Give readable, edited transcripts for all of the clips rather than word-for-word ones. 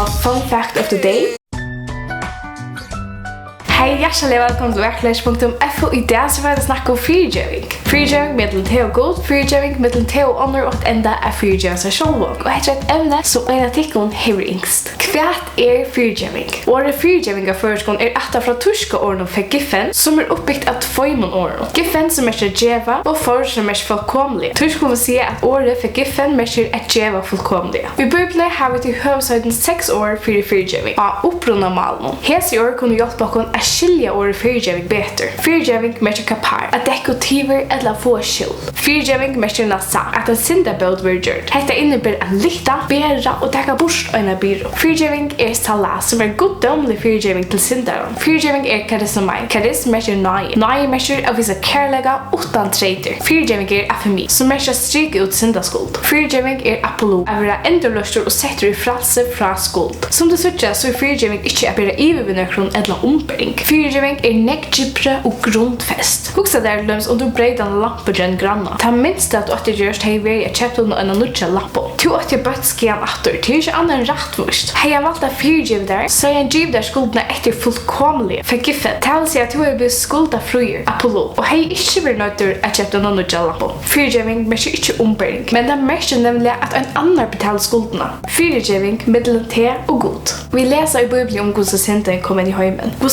Fun Fact of the Day. Hej, hjertelig velkommen til VAKURLEIKI.FO. I dag så vil jeg snakke om fyrigeving. Fyrigeving mellom te og god, fyrigeving mellom te og onnur og enda fyrigeva seg sjálvum. Og etter et emne som en av tikkun hever yngst. Hva fyrigeving? Året fyrigeving av føreskån etter fra tyska årene for giffen, som oppbyggt av tvøymon årene. Giffen som geva, og for som fullkomlig. Tyskon vil si at året for giffen at geva fullkomlig. I Bibelen har vi til høvsøyden 6 år for fyrigeving, av opprunna malen. Hese år kunne hjelpe okkur skilja ordet fyrigeving betur. Fyrigeving merker kapar, at dekko tiver eller få skyld. Fyrigeving merker nasa, at en syndabød vil gjørt. Hetta innebär en lykta, bera og dekka bort øyna byrå. Fyrigeving salat, som goddomlig fyrigeving til syndaren. Fyrigeving karis og meg. Karis merker nøye. Nøye merker å vise kærlega utan treiter. Fyrigeving afemi, som merker stryke ut syndaskuld. Fyrigeving apollo, å være endurløstur og setter i fralse fra skuld. Som det sutja, så fyrigeving ikke å bera ivervinnøkron eller ombering. Fyrigeving neggdjupre og grundfest. Hugsa der løms om du breidan lampegjenn granna. Ta minst at du åtte gjørst hei veri a kjeptun og en nudja lappo. Tu åtte bøtt skian atur, til ikke annan rattvust. Hei jeg valgt a fyrigeving der, så jeg giv der skuldna etter fullkomlig. For giffet, ta vil si at du er blitt skulda fruer, Apollo, og hei ikke blir nøytur a kjeptun og nudja lappo. Fyrigeving merker ikke ombering, men det merker nemlig at en annar betaler skuldna. Fyrigeving, middelen te og god. Vi leser i Bibelen om hvordan synden kom inn i heimen. Og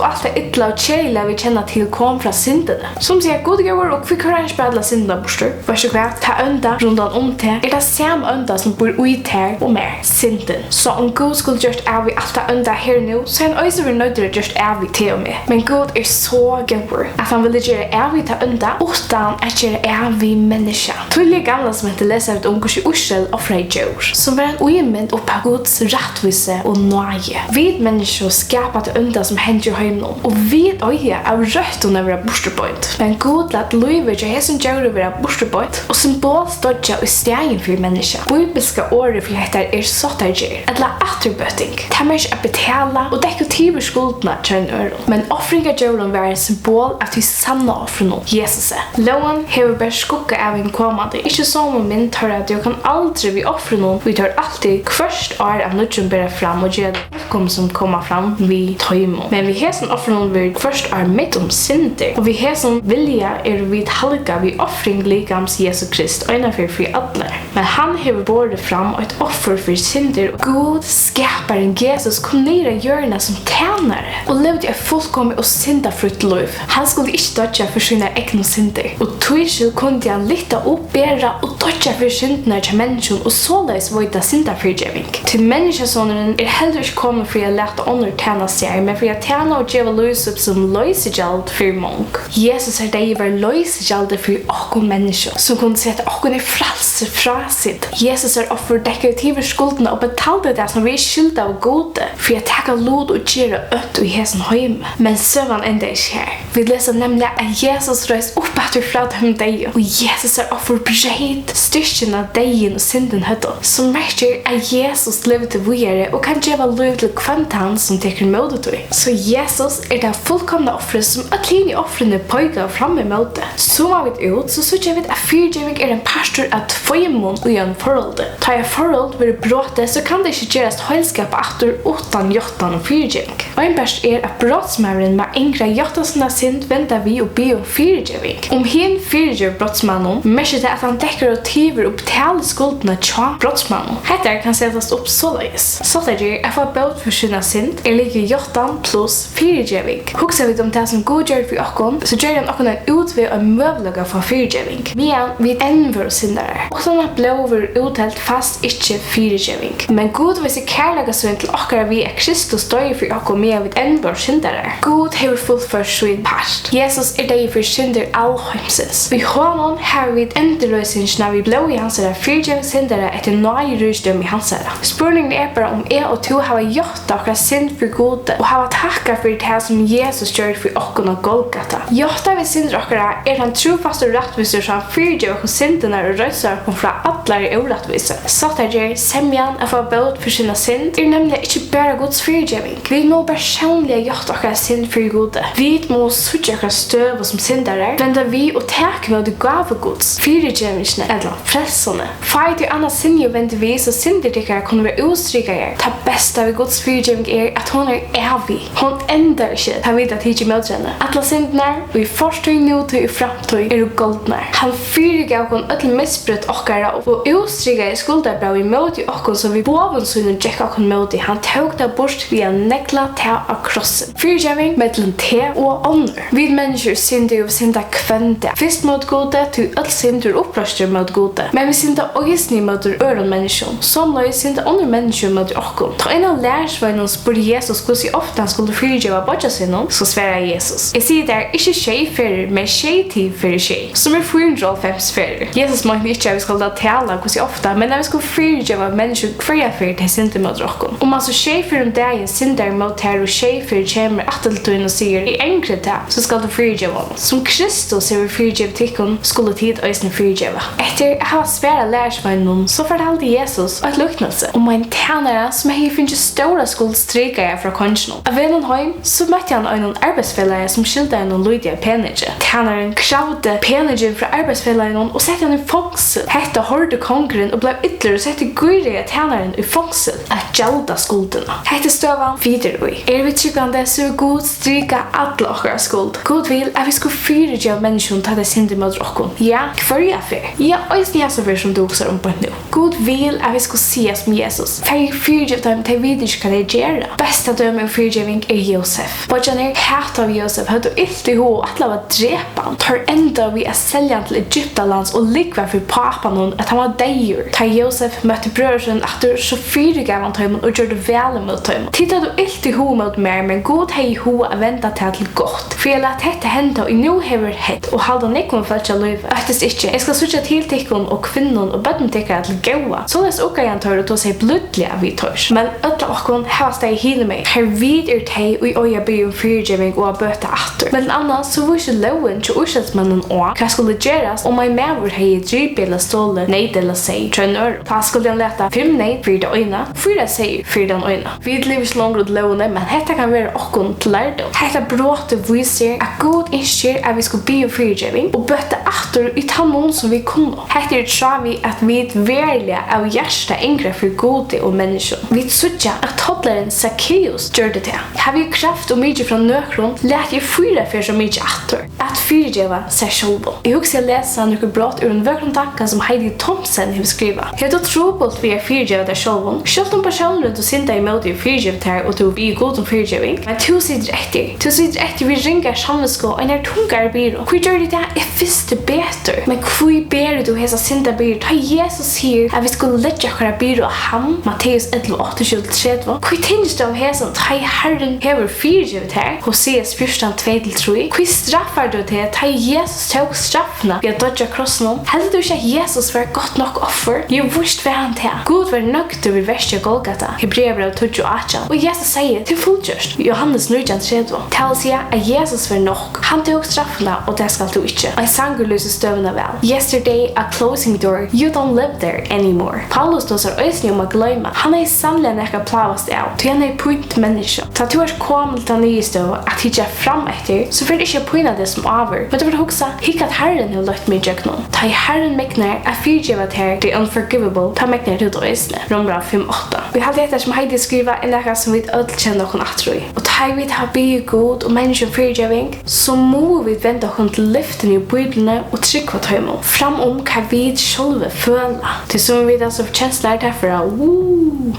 alt ytla og kjærlig vi kjenner til kom fra syndene. Som sier godgjøver og vi kan ikke bedre syndene borster. Vær så kvart, ta ønda rundan til det samme ønda som bor ut her og mer, synden. Så om Gud skulle gjort av vi alt ønda her nå, så er han også vil nøyde gjort av vi til og med. Men Gud så gøver at han ville gjøre av vi ta ønda utan at gjøre av vi menneska. Tullige gamle som heter leser ut om hvordan Ursel og Freyjord, som var en uimind opp av Guds rettvise og nøye. Vi mennesker skapet ønda som hender i heimen, og vi øye av røttene være borsterbøynt. Men Gud lat løyver til hesen djøre være borsterbøynt, og symbol stodja i stegen for menneska. Bibelska året for dette sottargjer, eller atterbøtting. Det er ikke å betale og dekotive skuldene til en øre. Men offringa djøren var en symbol av de sanne offrene, Jesus. Loven hever bare skugga av en kommande. Ikke som om min tar at du kan aldri vi offrene, vi tar alltid kvørst år av nødgjøren bæra fram og gjør det som kommer fram vi tøymo. Men vi hesen offrene vi først mitt synder, og vi hesen vilja vi halga vi offring likams Jesus Krist, og innanfor for alle. Men han hever båret fram et offer for synder, og Gud skaparen Jesus kom ned i hjørnet som tjenere, og levde et fullkommet og syndafrutt liv. Han skulle ikke dodja for sine egne synder, og tøysel kunne han lytte opp, bæra og dodja for syndene til mennesken, og såleis vøyda syndafyrigeving. Til menneskesåneren heller ikke kommet for å lete onnur tjena seg, men for å tjena og gjeva løs opp som løysegjald for mång. Jesus deg var løysegjald for okkur mennesker, som kunne sette okkur i fralse fra sitt. Jesus offer dekorative skuldene og betalte det som vi skylda av gode, for å taka lod og gjøre øtt i hesen høyme. Men søvann enda ikke her. Vi leser nemlig at Jesus røys opp etter fra dem deg, og Jesus offer breit styrken av degen og synden høtta, som merker at Jesus levde videre og kan gjeva liv til kvantan som teker målet til. Så Jesus det fullkomna offret som at linje offrene pøyga fram i måte. Zoomar vi ut, så sørger vi at fyrigeving en pastor av tvøymon og en forholdet. Ta jeg forhold vil bråte, så kan det ikke gjøres heilskap atter utan jottan og fyrigeving. Og en best at brottsmæveren med yngre jottasna synd venter vi og be om fyrigeving. Om hin fyrigev brottsmannen, merker det at han dekorativer og betaler skuldene tja brottsmannen. Hette kan settes opp såleis. Så det gjør at for bøt for sinna synd like jottan pluss fyrigeving. Hugsa vi om det som god gjør for okkon, så gjør han okkon en utvei og møvlaga for fyrigeving. Vi enver syndare. Og sånn at blover uthelt fast ikke fyrigeving. Men god viser kærlega svinn til okkara vi Kristus døy for okkon med vi enver syndare. God hever fullført svinn part. Jesus deg for synder allheimses. Vi hånden har vi enderløysingsna vi blå i hansara fyrigeving syndare etter nøy rysdøm i hansara. Spurningen bare om og to hava gjort okkara synd for gode og hava takka for det som Jesus gjør for okkon og Golgata. Jotta vi synder okkara han trofaste og rettviser som fyrigjev syndene og røyser okkon fra atler i urettviser. Så det gjør semjan å få bøt for sine synd synd nemlig ikke bare Guds fyrigeving. Vi må personlig gjort okkar synd for Gode. Vi må suttje okkar støv som syndere, venda vi og tek med det gave Guds fyrigevingene eller frelsene. Far til anna sinje vender vi så synderdikkere kunne være ustrykere. Det beste ved Guds fyrigeving at hun evig. Hun ender ikke ta vidt at ikke med henne. Alle syndene og i forstøy, nutøy og framtøy goldne. Han fyrigev kon ødel misbrutt okkara og ustrykere skulderbrev i møte okkon som vi boven sønnen gikk okkon møte. Han tog det bort via negla te av krossen. Fyrigeving mellom te og onnur. Vi mennesker synder og synder kvende. Først mot Gode til ødel synder opprøster mot Gode. Men vi synder også mot øren mennesker. Som løy synder andre mennesker mot okkon. Ta en av lærersvøynen spør Jesus hvordan ofte han skulle fyrigeva bodja sinnen, så sverer Jesus. Jeg sier det ikke tjejferer, men tjejtid for tjej. Som 450 ferder. Jesus måtte ikke at vi skulle tala hvordan ofte, men at vi skulle fyrigeva mennesker hver fer til synder mot okkon. Om altså tjejfer dagen synder mot her og tjejfer kommer atteltøyen og sier i enkle det, så skal du fyrigeva honom. Som Kristus er vi fyrigeva tikkun, skulle tid øysene fyrigeva. Etter å ha svære lærersvøynen, så fortalte Jesus et luknelse om en tænare som jeg finner stora skuldstrykere fra kongen. Av vennen heim, så møtte han en arbeidsfellere som skyldte en lydige penige. Tænaren kravde penige fra arbeidsfelleren og sette han i fangsel. Hette hørte kongren og ble ytterligere og sette gyrige tænaren i fangsel at gjelda skuldene. Hette støvan videre ui. Vi tryggande så god stryka alle okkara skuld. God vil at vi skulle fyrigeva menneskene til det synder mot okkon. Ja, hver jeg fer. Ja, og jeg så fer som du også på nå. God vil at vi skulle sies som Jesus. For fyrigeva dem til videre ikke hva de gjør. Beste døme og fyrigeving Josef. Bodjaner hatt av Josef hadde ilt i ho at la var drepan. Tar enda vi selja til Egyptalands og likvar for papan hon at han var deir. Ta Josef møtte brødren at du så fyrigev han tøymen og gjør det vel mot tøymen. Titta du ilt i ho mot mer, men god hei ho a venta til godt. For jeg lat hette henta og nu hever hett og halda nikkon falska løyve. Øktest ikke. Jeg skal sutja til tikkon og kvinnon og bøtten tikkara til gaua. Så les okka jan tør og tå seg blodlig av vi tørs. Men ødla okkon heva steg hile meg. Her vid teg og i oia by fyrigeving og bøta atter. Men annars så var ikke loven til ursatsmannen og hva skulle gjeras om en mevur hei dryp eller ståle neid eller seg til en ør. Da skulle han leta 5 neid for det øyna, 4 seg for den øyna. Vi lever ikke langt ut lovene, men dette kan være okkon til lærdom. Dette bråte viser at god innskjer at vi skulle by fyrigeving og bøta atter i tannon som vi kunne. Dette tror vi at vi verlig av hjersta yngre for gode og mennesker. Vi sutja at toddleren Zacchaeus gjør det til. Har vi kraft og mykje fra nøkron, let jeg fyra for så mykje atter. At fyrigeva seg sjálvum. Jeg husker jeg lesa noen brott ur en vøkron tanka som Heidi Thompson har skriva. Det er trobult vi fyrigeva deg sjálvum. Sjálvum på sjálvum du synda i måte fyrigeva der og du vi god om fyrigeving. Men du sitter etter. Du sitter etter vi ringar samvetsko og en tungar byrå. Hvor gjør det jeg visste betur? Men hvor ber du hesa synda byrå? Ta Jesus sier at vi skulle letja akkara byrå ham, Matteus 11:28-30. Hvor tinnes du om hesa ta Herren hever fyrigjevet her, Hoseas 14:2-3. Hvor straffar du til ta Jesus tog straffna ved å dodja krossen om? Heldur du ikke at Jesus var godt nok offer? Jo, vurst var han til. God var nøgd over verset Golgata, Hebreabrev 12:8. Og Jesus sier til fullgjørst, Johannes 9:3. Til å si at Jesus var nok. Han tog straffna, og det skal du ikke. Og sanger lyser støvende vel. Yesterday, a closing door, you don't live there anymore. Paulus dåser øysene om å gløyma. Han er sannelig nekka plavast av, til han er punt menneske. Ta du er kommet til nye støv at hitja fram etter, så får du ikke pøyna det som over. Men du vil huksa, hikk at Herren har løtt meg jøknon. Ta i Herren mekner at fyrigjevat her, the unforgivable, ta mekner til øysene. Rombra 5:8. Vi hadde etter som Heidi skriva en nekka som vi ødel kjenner okkur atroi. Og ta vi ta by god og menneske fyrigeving, så må vi vente okkur til lyften i bøydlene og trykva tøymon. Fram om hva vi sjálve føla. Til som vi altså kjensler derfra,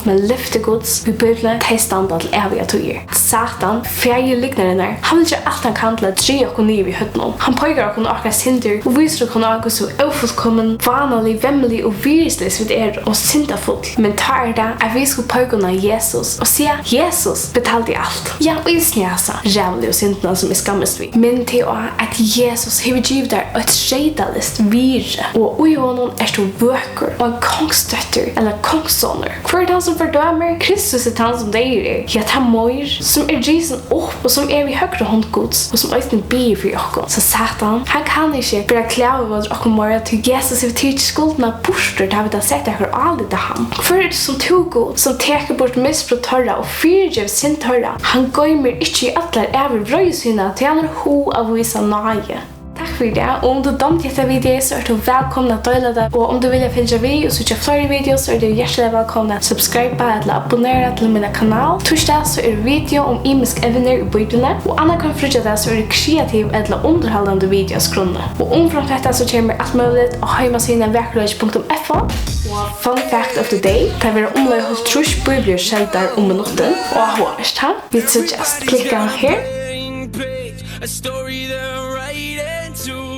men lyfte gods, vi bøydlene, ta i standa til evige tøyer. Satan, ferie lignaren her, han vil ikke alt han kan til å dre okkur nye i høtten. Han pøyger okkur akkurat synder, og viser okkur okkur så ofullkommen, vanlig, vemmelig og viruslig vi og syndafull. Men tar det at vi skulle pøyge Jesus og sier Jesus betalte alt. Ja, og i snjæsa, rævlig og syndene som skammest vi. Men til at Jesus har givet der et skjedalist vire, og i honom du bøker og en kongstøtter eller kongssoner. Hver han som fordømer, Kristus han som deirer. Ja, ta moir, som risen opp og som vi høyre håndgods, og som øyne bier for jokken. Så Satan, han kan ikke bare klare hva dere må til Jesus har tid skuldene borster da vi da sett dere alle til ham. Hver det som tog god, som teker bort misbrot tørre og fyrigev sin tørre. Han gøymer ikke i atler over vrøysynet til han ho av visa nøye. Takk for det, og om du dømte dette videoet så du velkommen å dele det, og om du vil finne video og søke flere videoer så du hjertelig velkommen å subscribe eller abonnere til min kanal. Torsdag så video om imisk evner i bøydene, og annet kan fredag så det kreativ eller underholdende videoskrunne. Og omfram dette så kommer alt mulig og hjemmesiden VAKURLEIKI.FO. Og fun fact of the day, det vil være omløy holdt trus bøybler skjelter minutten, og hårst her. Vi suggest klikka her. A story that I'm writing to